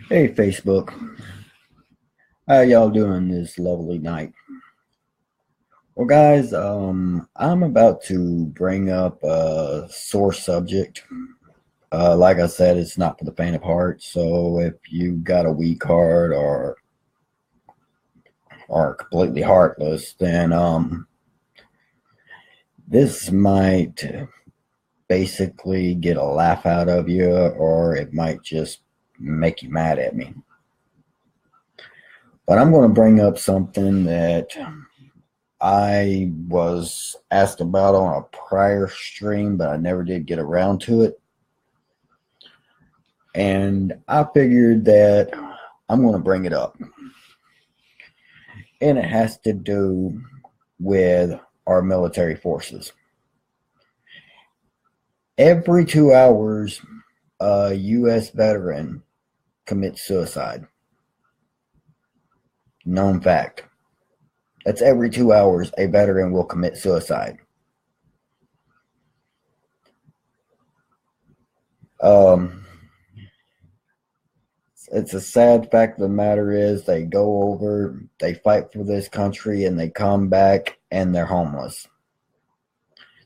Hey Facebook, how y'all doing this lovely night? Well, guys, I'm about to bring up a sore subject. Like I said, it's not for the faint of heart. So if you got a weak heart or are completely heartless, then this might basically get a laugh out of you, or it might just make you mad at me. But I'm going to bring up something that I was asked about on a prior stream, but I never did get around to it. And I figured that I'm going to bring it up. And it has to do with our military forces. Every 2 hours, a U.S. veteran commits suicide. Known fact. That's every 2 hours a veteran will commit suicide. It's a sad fact of the matter is they go over, they fight for this country, and they come back and they're homeless.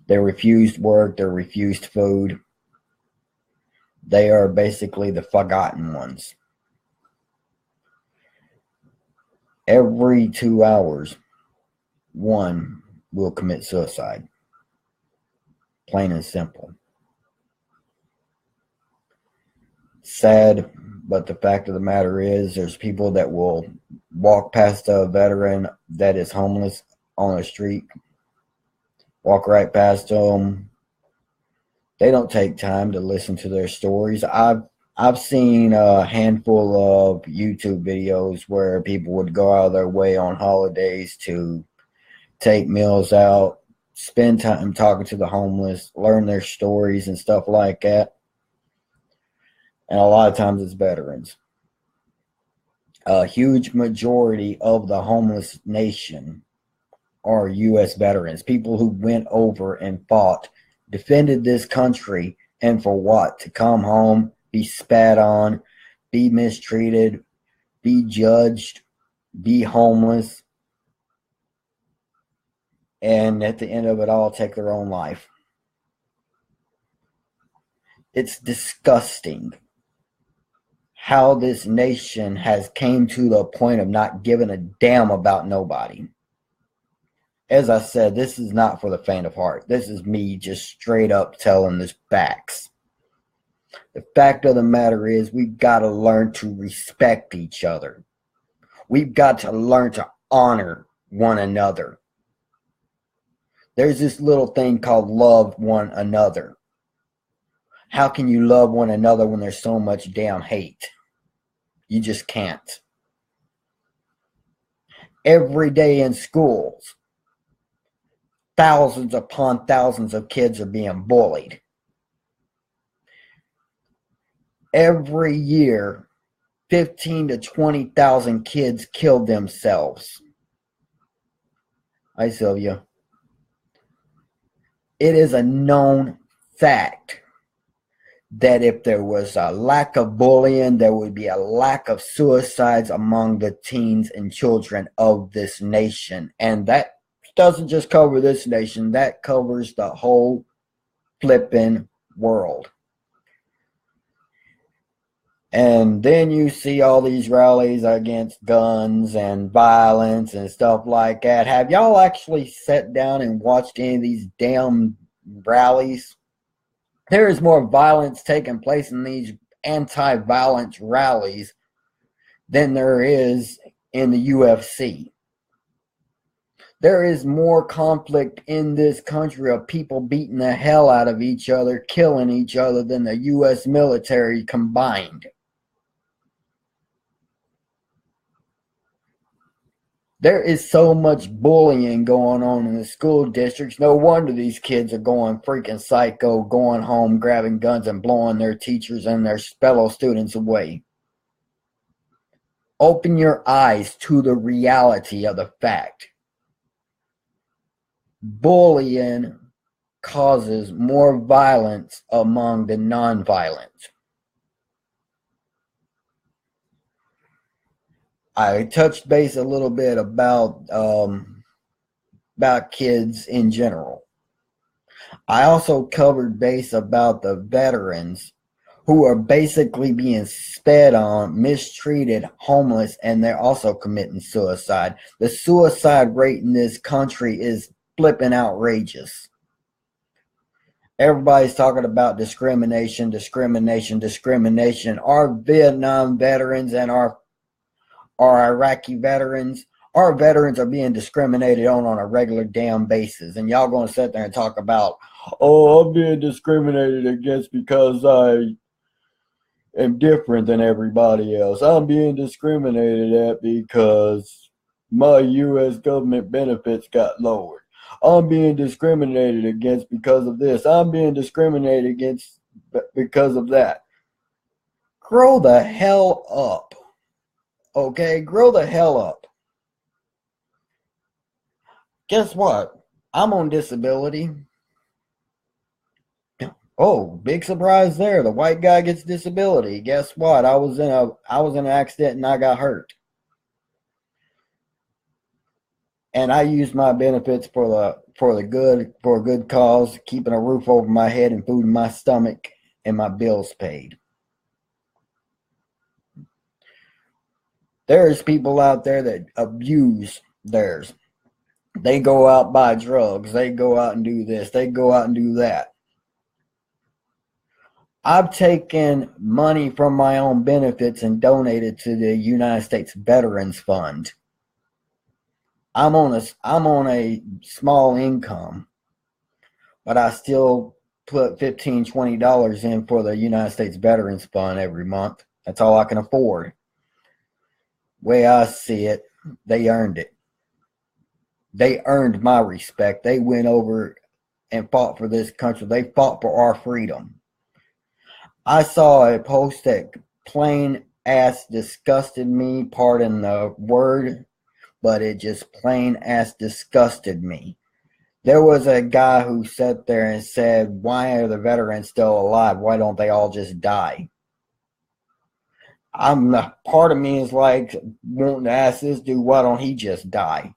They're refused work, they're refused food. They are basically the forgotten ones. Every 2 hours, one will commit suicide. Plain and simple. Sad, but the fact of the matter is there's people that will walk past a veteran that is homeless on the street, walk right past them. They don't take time to listen to their stories. I've seen a handful of YouTube videos where people would go out of their way on holidays to take meals out, spend time talking to the homeless, learn their stories and stuff like that. And a lot of times it's veterans. A huge majority of the homeless nation are U.S. veterans, people who went over and fought, defended this country, and for what? To come home, be spat on, be mistreated, be judged, be homeless, and at the end of it all, take their own life. It's disgusting how this nation has came to the point of not giving a damn about nobody. As I said, this is not for the faint of heart. This is me just straight up telling the facts. The fact of the matter is we've got to learn to respect each other. We've got to learn to honor one another. There's this little thing called love one another. How can you love one another when there's so much damn hate? You just can't. Every day in schools, thousands upon thousands of kids are being bullied. Every year, 15 to 20,000 kids kill themselves. Hi, Sylvia. It is a known fact that if there was a lack of bullying, there would be a lack of suicides among the teens and children of this nation. And that doesn't just cover this nation, that covers the whole flipping world. And then you see all these rallies against guns and violence and stuff like that. Have y'all actually sat down and watched any of these damn rallies? There is more violence taking place in these anti-violence rallies than there is in the UFC. There is more conflict in this country of people beating the hell out of each other, killing each other than the U.S. military combined. There is so much bullying going on in the school districts. No wonder these kids are going freaking psycho, going home, grabbing guns and blowing their teachers and their fellow students away. Open your eyes to the reality of the fact. Bullying causes more violence among the non-violent. I touched base a little bit about kids in general. I also covered base about the veterans who are basically being sped on, mistreated, homeless, and they're also committing suicide. The suicide rate in this country is flipping outrageous. Everybody's talking about discrimination, discrimination, discrimination. Our Vietnam veterans and our Iraqi veterans, our veterans are being discriminated on a regular damn basis. And y'all going to sit there and talk about, oh, I'm being discriminated against because I am different than everybody else. I'm being discriminated at because my U.S. government benefits got lowered. I'm being discriminated against because of this. I'm being discriminated against because of that. Grow the hell up. Okay? Grow the hell up. Guess what? I'm on disability. Oh, big surprise there. The white guy gets disability. Guess what? I was in an accident and I got hurt. And I used my benefits for a good cause, keeping a roof over my head and food in my stomach and my bills paid. There's people out there that abuse theirs. They go out buy drugs. They go out and do this. They go out and do that. I've taken money from my own benefits and donated to the United States Veterans Fund. I'm on a small income, but I still put $15, $20 in for the United States Veterans Fund every month. That's all I can afford. Way I see it, they earned it. They earned my respect. They went over and fought for this country. They fought for our freedom. I saw a post that plain ass disgusted me, pardon the word, but it just plain ass disgusted me. There was a guy who sat there and said, why are the veterans still alive? Why don't they all just die? Part of me is like wanting to ask this dude, why don't he just die?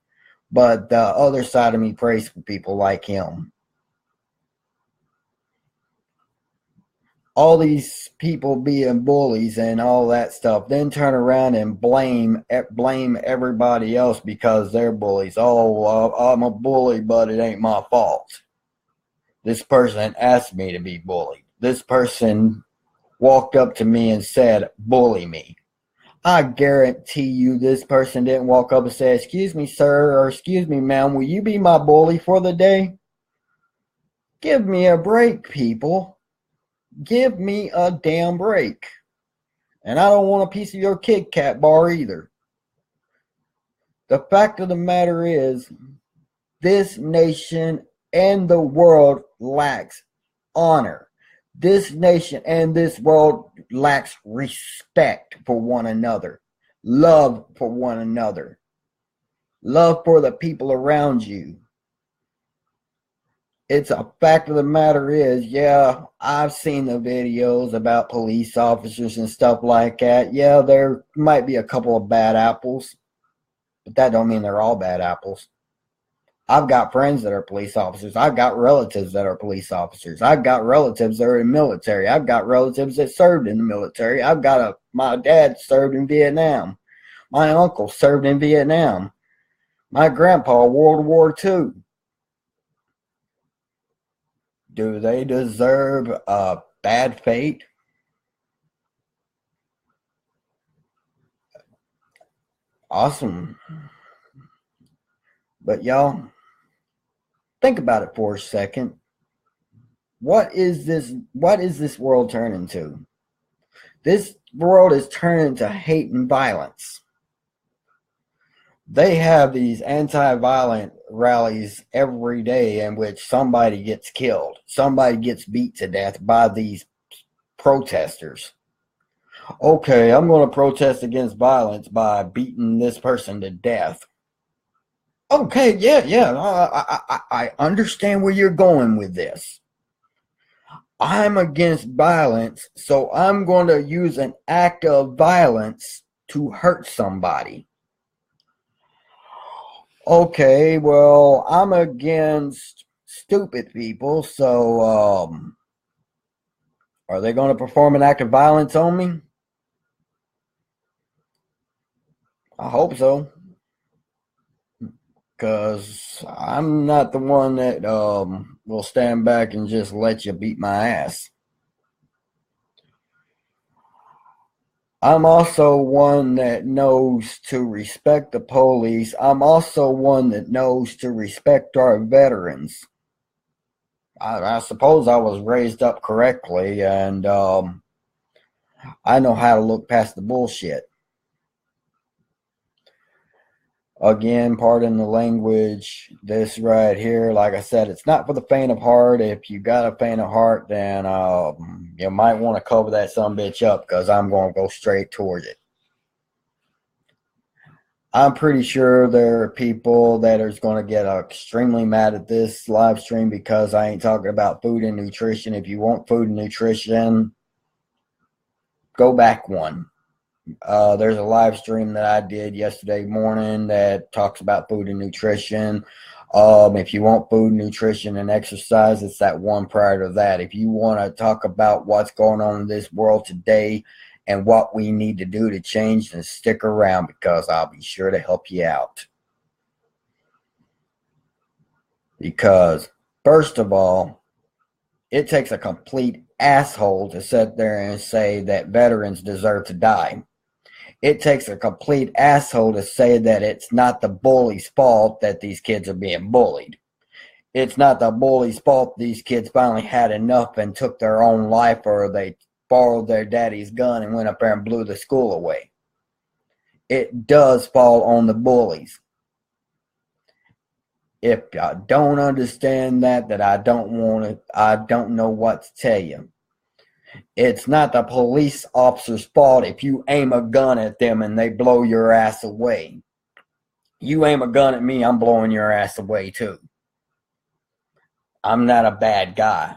But the other side of me prays for people like him. All these people being bullies and all that stuff, then turn around and blame everybody else because they're bullies. Oh, I'm a bully, but it ain't my fault. This person asked me to be bullied. This person walked up to me and said, bully me. I guarantee you this person didn't walk up and say, excuse me, sir, or excuse me, ma'am, will you be my bully for the day? Give me a break, people. Give me a damn break. And I don't want a piece of your Kit Kat bar either. The fact of the matter is, this nation and the world lacks honor. This nation and this world lacks respect for one another. Love for one another. Love for the people around you. It's a fact of the matter is, yeah, I've seen the videos about police officers and stuff like that. Yeah, there might be a couple of bad apples, but that don't mean they're all bad apples. I've got friends that are police officers. I've got relatives that are police officers. I've got relatives that are in the military. I've got relatives that served in the military. My dad served in Vietnam. My uncle served in Vietnam. My grandpa, World War II. Do they deserve a bad fate? Awesome. But y'all, think about it for a second. What is this world turning to? This world is turning to hate and violence. They have these anti-violent rallies every day in which somebody gets killed. Somebody gets beat to death by these protesters. Okay, I'm going to protest against violence by beating this person to death. Okay, yeah, I understand where you're going with this. I'm against violence, so I'm going to use an act of violence to hurt somebody. Okay, well, I'm against stupid people, so are they going to perform an act of violence on me? I hope so, because I'm not the one that will stand back and just let you beat my ass. I'm also one that knows to respect the police. I'm also one that knows to respect our veterans. I suppose I was raised up correctly, and I know how to look past the bullshit. Again, pardon the language. This right here, like I said, it's not for the faint of heart. If you got a faint of heart, then you might want to cover that sumbitch up, because I'm going to go straight towards it. I'm pretty sure there are people that are going to get extremely mad at this live stream because I ain't talking about food and nutrition. If you want food and nutrition, go back one. There's a live stream that I did yesterday morning that talks about food and nutrition. If you want food, nutrition, and exercise, it's that one prior to that. If you want to talk about what's going on in this world today and what we need to do to change, then stick around, because I'll be sure to help you out. Because, first of all, it takes a complete asshole to sit there and say that veterans deserve to die. It takes a complete asshole to say that it's not the bully's fault that these kids are being bullied. It's not the bully's fault these kids finally had enough and took their own life, or they borrowed their daddy's gun and went up there and blew the school away. It does fall on the bullies. If I don't understand that I don't know what to tell you. It's not the police officer's fault if you aim a gun at them and they blow your ass away. You aim a gun at me, I'm blowing your ass away too. I'm not a bad guy.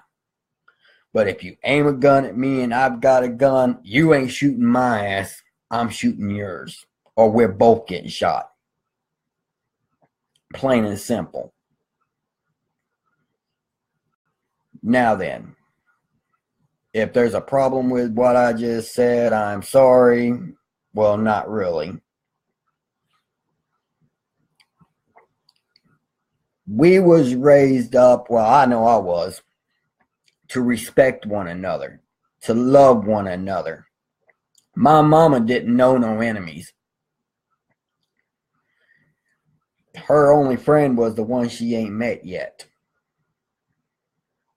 But if you aim a gun at me and I've got a gun, you ain't shooting my ass, I'm shooting yours. Or we're both getting shot. Plain and simple. Now then, if there's a problem with what I just said, I'm sorry. Well, not really. We was raised up, well, I know I was, to respect one another, to love one another. My mama didn't know no enemies. Her only friend was the one she ain't met yet.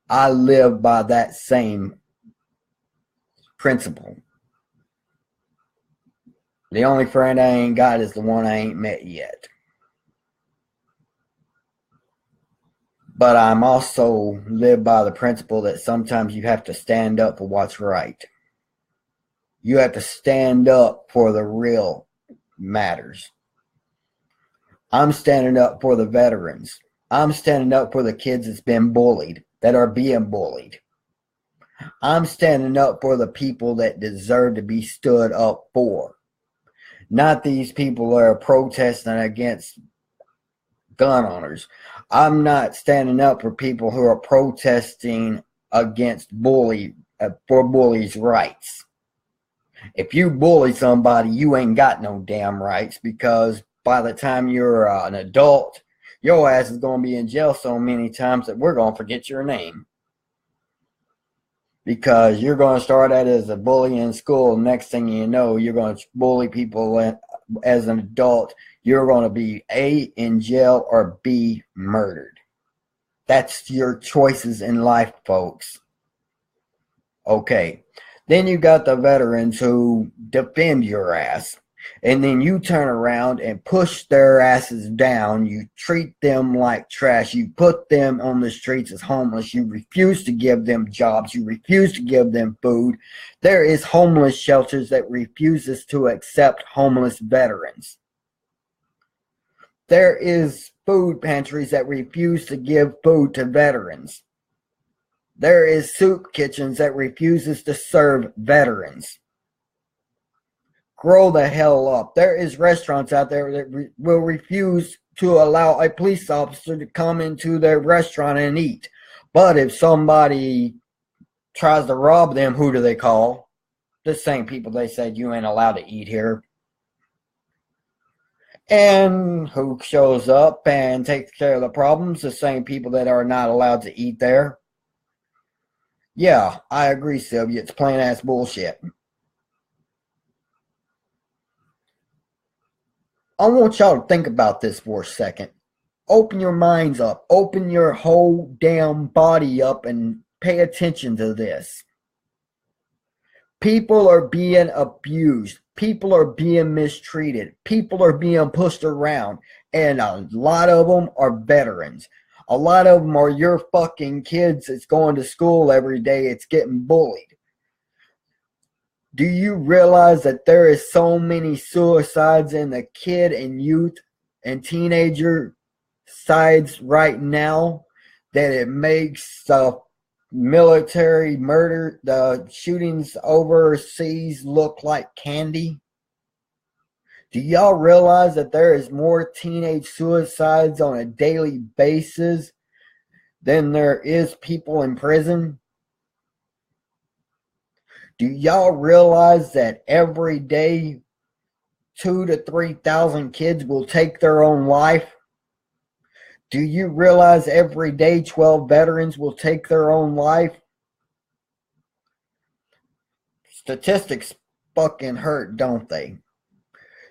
I live by that same principle. The only friend I ain't got is the one I ain't met yet. But I'm also live by the principle that sometimes you have to stand up for what's right. You have to stand up for the real matters. I'm standing up for the veterans. I'm standing up for the kids that's been bullied, that are being bullied. I'm standing up for the people that deserve to be stood up for. Not these people that are protesting against gun owners. I'm not standing up for people who are protesting against for bullies' rights. If you bully somebody, you ain't got no damn rights, because by the time you're an adult, your ass is going to be in jail so many times that we're going to forget your name. Because you're going to start out as a bully in school. Next thing you know, you're going to bully people as an adult. You're going to be A, in jail, or B, murdered. That's your choices in life, folks. Okay. Then you got the veterans who defend your ass. And then you turn around and push their asses down. You treat them like trash. You put them on the streets as homeless. You refuse to give them jobs. You refuse to give them food. There is homeless shelters that refuses to accept homeless veterans. There is food pantries that refuse to give food to veterans. There is soup kitchens that refuses to serve veterans. Grow the hell up. There is restaurants out there that will refuse to allow a police officer to come into their restaurant and eat. But if somebody tries to rob them, who do they call? The same people they said you ain't allowed to eat here. And who shows up and takes care of the problems? The same people that are not allowed to eat there. Yeah, I agree, Sylvia. It's plain ass bullshit. I want y'all to think about this for a second. Open your minds up. Open your whole damn body up and pay attention to this. People are being abused. People are being mistreated. People are being pushed around. And a lot of them are veterans. A lot of them are your fucking kids that's going to school every day. It's getting bullied. Do you realize that there is so many suicides in the kid and youth and teenager sides right now that it makes the military murder, the shootings overseas look like candy? Do y'all realize that there is more teenage suicides on a daily basis than there is people in prison? Do y'all realize that every day 2,000 to 3,000 kids will take their own life? Do you realize every day 12 veterans will take their own life? Statistics fucking hurt, don't they?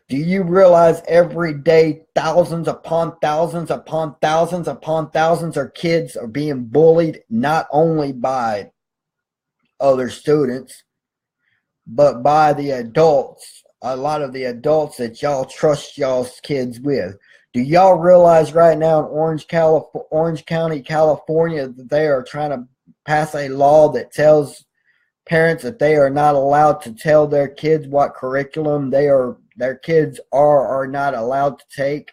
Do you realize every day thousands upon thousands upon thousands upon thousands of kids are being bullied, not only by other students, but by the adults, a lot of the adults that y'all trust y'all's kids with? Do y'all realize right now in Orange County, California, that they are trying to pass a law that tells parents that they are not allowed to tell their kids what curriculum their kids are not allowed to take?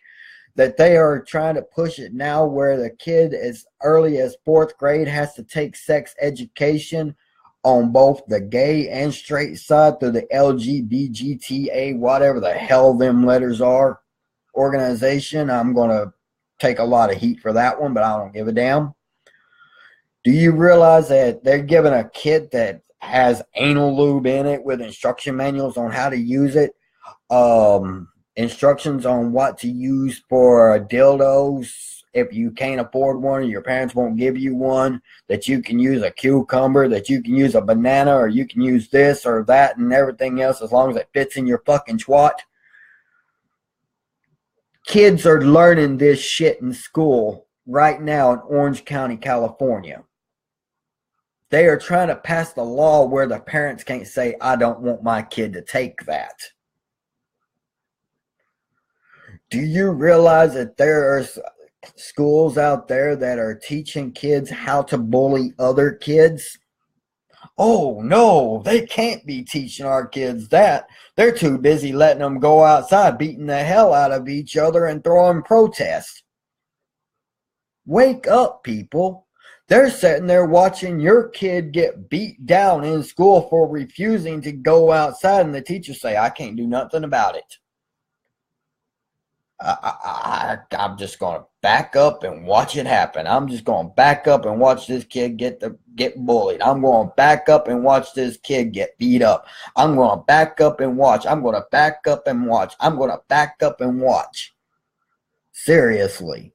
That they are trying to push it now where the kid as early as 4th grade has to take sex education on both the gay and straight side through the LGBTQA, whatever the hell them letters are, organization. I'm going to take a lot of heat for that one, but I don't give a damn. Do you realize that they're giving a kit that has anal lube in it with instruction manuals on how to use it, instructions on what to use for dildos if you can't afford one or your parents won't give you one, that you can use a cucumber, that you can use a banana, or you can use this or that and everything else as long as it fits in your fucking twat? Kids are learning this shit in school right now in Orange County, California. They are trying to pass the law where the parents can't say, I don't want my kid to take that. Do you realize that there are schools out there that are teaching kids how to bully other kids? Oh, no, they can't be teaching our kids that. They're too busy letting them go outside, beating the hell out of each other and throwing protests. Wake up, people. They're sitting there watching your kid get beat down in school for refusing to go outside, and the teachers say, I can't do nothing about it. I'm just going to back up and watch it happen. I'm just going to back up and watch this kid get bullied. I'm going to back up and watch this kid get beat up. I'm going to back up and watch. I'm going to back up and watch. I'm going to back up and watch. Seriously.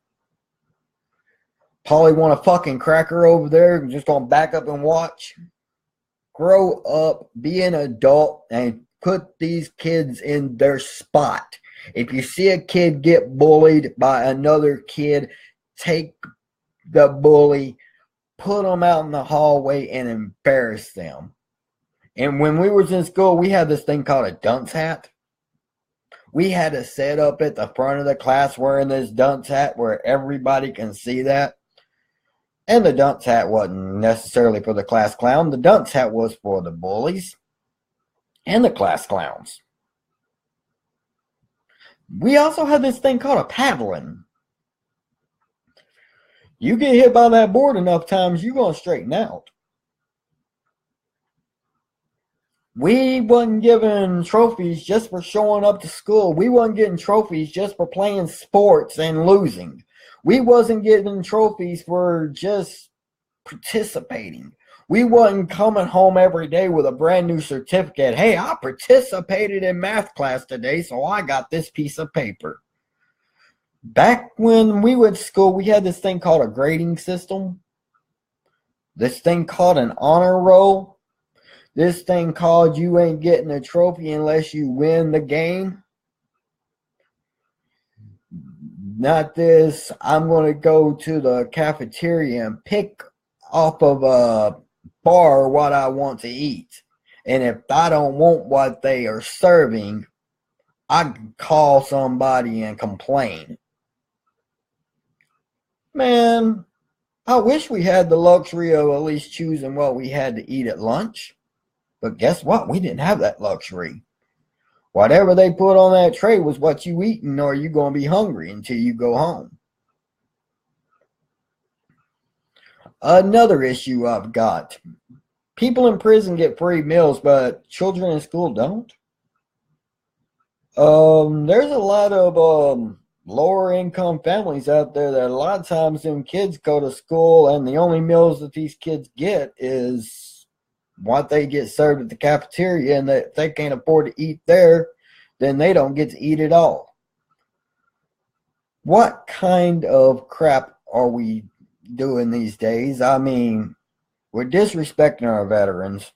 Polly want a fucking cracker over there, just going to back up and watch? Grow up, be an adult, and put these kids in their spot. If you see a kid get bullied by another kid, take the bully, put them out in the hallway, and embarrass them. And when we was in school, we had this thing called a dunce hat. We had to sit up at the front of the class wearing this dunce hat where everybody can see that. And the dunce hat wasn't necessarily for the class clown. The dunce hat was for the bullies and the class clowns. We also had this thing called a paddling. You get hit by that board enough times, you're going to straighten out. We wasn't given trophies just for showing up to school. We wasn't getting trophies just for playing sports and losing. We wasn't getting trophies for just participating. We wasn't coming home every day with a brand new certificate. Hey, I participated in math class today, so I got this piece of paper. Back when we went to school, we had this thing called a grading system. This thing called an honor roll. This thing called you ain't getting a trophy unless you win the game. Not this, I'm going to go to the cafeteria and pick off of a bar what I want to eat. And if I don't want what they are serving, I can call somebody and complain. Man, I wish we had the luxury of at least choosing what we had to eat at lunch. But guess what? We didn't have that luxury. Whatever they put on that tray was what you eating, or you're going to be hungry until you go home. Another issue I've got. People in prison get free meals, but children in school don't. There's a lot of lower income families out there that a lot of times them kids go to school and the only meals that these kids get is what they get served at the cafeteria, and that if they can't afford to eat there, then they don't get to eat at all. What kind of crap are we doing these days? I mean, we're disrespecting our veterans.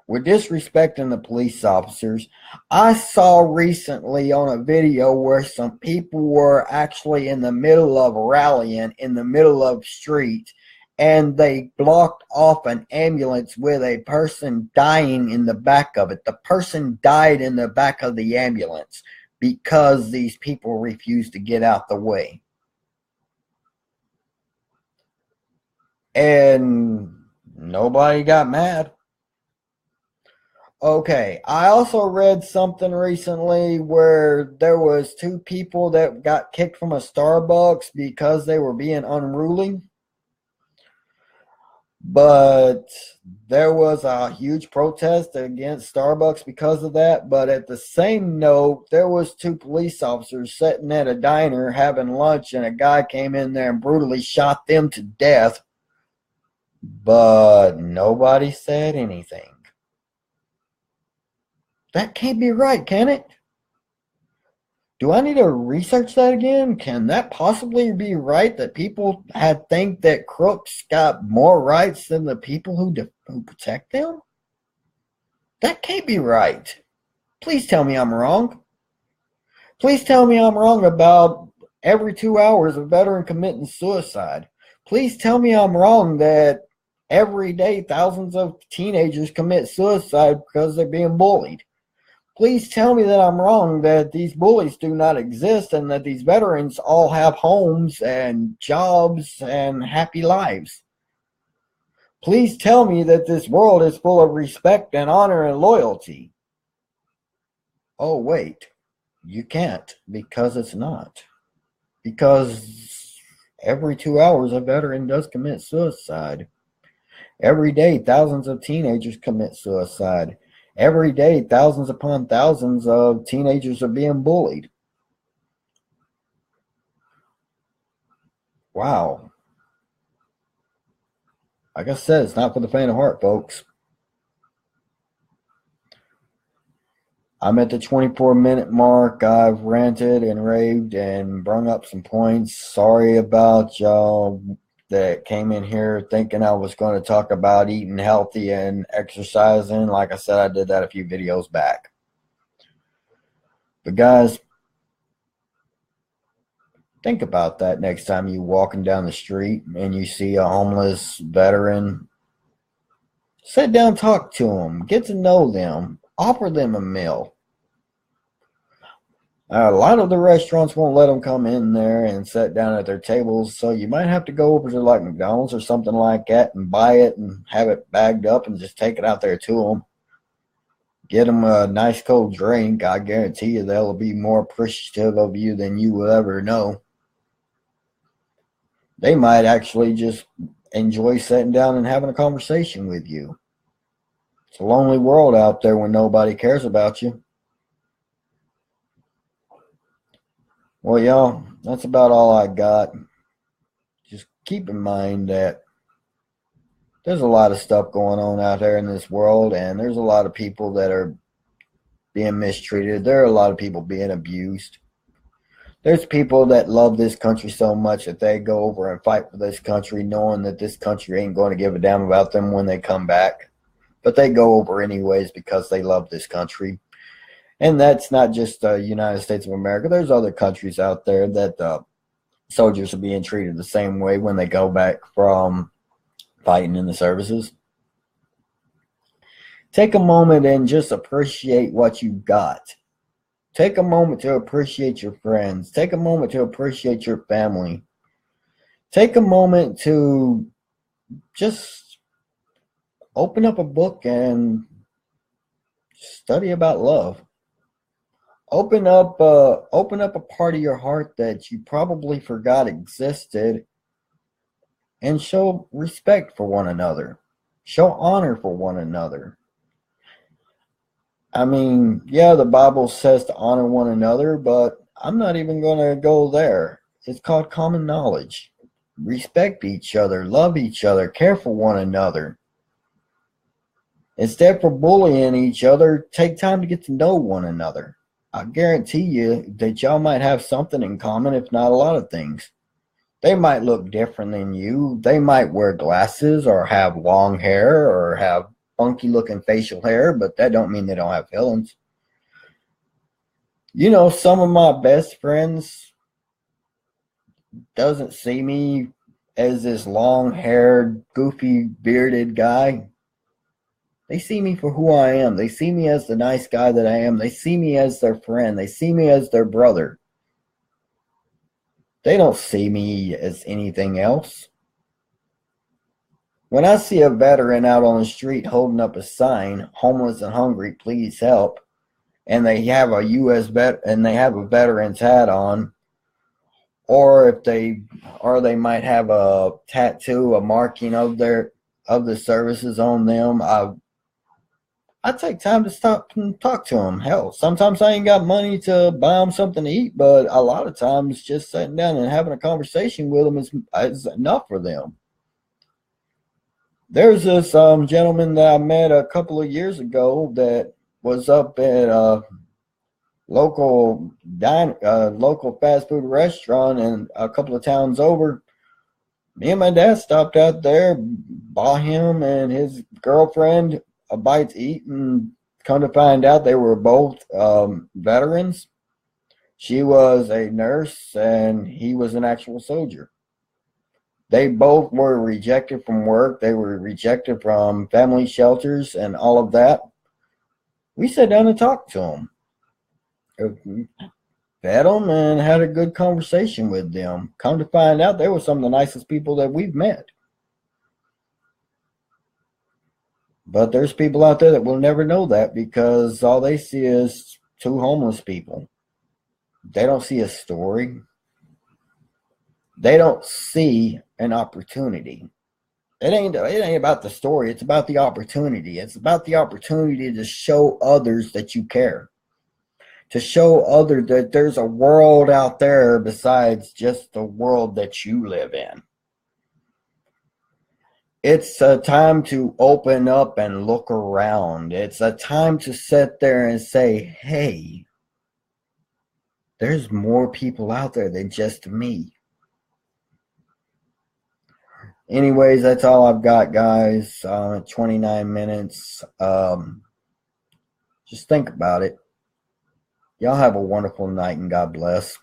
We're disrespecting the police officers. I saw recently on a video where some people were actually in the middle of rallying in the middle of the street, and they blocked off an ambulance with a person dying in the back of it. The person died in the back of the ambulance because these people refused to get out the way. And nobody got mad. Okay, I also read something recently where there was 2 people that got kicked from a Starbucks because they were being unruly. But there was a huge protest against Starbucks because of that. But at the same note, there was 2 police officers sitting at a diner having lunch, and a guy came in there and brutally shot them to death. But nobody said anything. That can't be right, can it? Do I need to research that again? Can that possibly be right, that people think that crooks got more rights than the people who protect them? That can't be right. Please tell me I'm wrong. Please tell me I'm wrong about every 2 hours a veteran committing suicide. Please tell me I'm wrong that every day thousands of teenagers commit suicide because they're being bullied. Please tell me that I'm wrong, that these bullies do not exist, and that these veterans all have homes and jobs and happy lives. Please tell me that this world is full of respect and honor and loyalty. Oh, wait. You can't, because it's not. Because every 2 hours a veteran does commit suicide. Every day thousands of teenagers commit suicide. Every day, thousands upon thousands of teenagers are being bullied. Wow. Like I said, it's not for the faint of heart, folks. I'm at the 24-minute mark. I've ranted and raved and brung up some points. Sorry about y'all that came in here thinking I was going to talk about eating healthy and exercising. Like I said, I did that a few videos back. But guys, think about that next time you're walking down the street and you see a homeless veteran. Sit down, talk to them, get to know them, offer them a meal. A lot of the restaurants won't let them come in there and sit down at their tables, so you might have to go over to like McDonald's or something like that and buy it and have it bagged up and just take it out there to them. Get them a nice cold drink. I guarantee you they'll be more appreciative of you than you will ever know. They might actually just enjoy sitting down and having a conversation with you. It's a lonely world out there when nobody cares about you. Well, y'all, that's about all I got. Just keep in mind that there's a lot of stuff going on out there in this world, and there's a lot of people that are being mistreated. There are a lot of people being abused. There's people that love this country so much that they go over and fight for this country knowing that this country ain't going to give a damn about them when they come back. But they go over anyways because they love this country. And that's not just the United States of America. There's other countries out there that soldiers are being treated the same way when they go back from fighting in the services. Take a moment and just appreciate what you got. Take a moment to appreciate your friends. Take a moment to appreciate your family. Take a moment to just open up a book and study about love. Open up a part of your heart that you probably forgot existed, and show respect for one another. Show honor for one another. I mean, yeah, the Bible says to honor one another, but I'm not even going to go there. It's called common knowledge. Respect each other, love each other, care for one another. Instead for bullying each other, take time to get to know one another. I guarantee you that y'all might have something in common, if not a lot of things. They might look different than you. They might wear glasses or have long hair or have funky looking facial hair, but that don't mean they don't have feelings. You know, some of my best friends doesn't see me as this long haired, goofy, bearded guy. They see me for who I am. They see me as the nice guy that I am. They see me as their friend. They see me as their brother. They don't see me as anything else. When I see a veteran out on the street holding up a sign, homeless and hungry, please help, and they have a veteran's hat on, or they might have a tattoo, a marking of the services on them, I take time to stop and talk to them. Hell, sometimes I ain't got money to buy them something to eat, but a lot of times just sitting down and having a conversation with them is enough for them. There's this gentleman that I met a couple of years ago that was up at a local fast food restaurant and a couple of towns over. Me and my dad stopped out there, bought him and his girlfriend a bite to eat, and come to find out they were both veterans. She was a nurse and he was an actual soldier. They both were rejected from work. They were rejected from family shelters and all of that. We sat down and talked to them, fed them, and had a good conversation with them. Come to find out, they were some of the nicest people that we've met. But there's people out there that will never know that because all they see is two homeless people. They don't see a story. They don't see an opportunity. It ain't about the story. It's about the opportunity. It's about the opportunity to show others that you care. To show others that there's a world out there besides just the world that you live in. It's a time to open up and look around. It's a time to sit there and say, hey, there's more people out there than just me. Anyways, that's all I've got, guys. 29 minutes. Just think about it. Y'all have a wonderful night and God bless.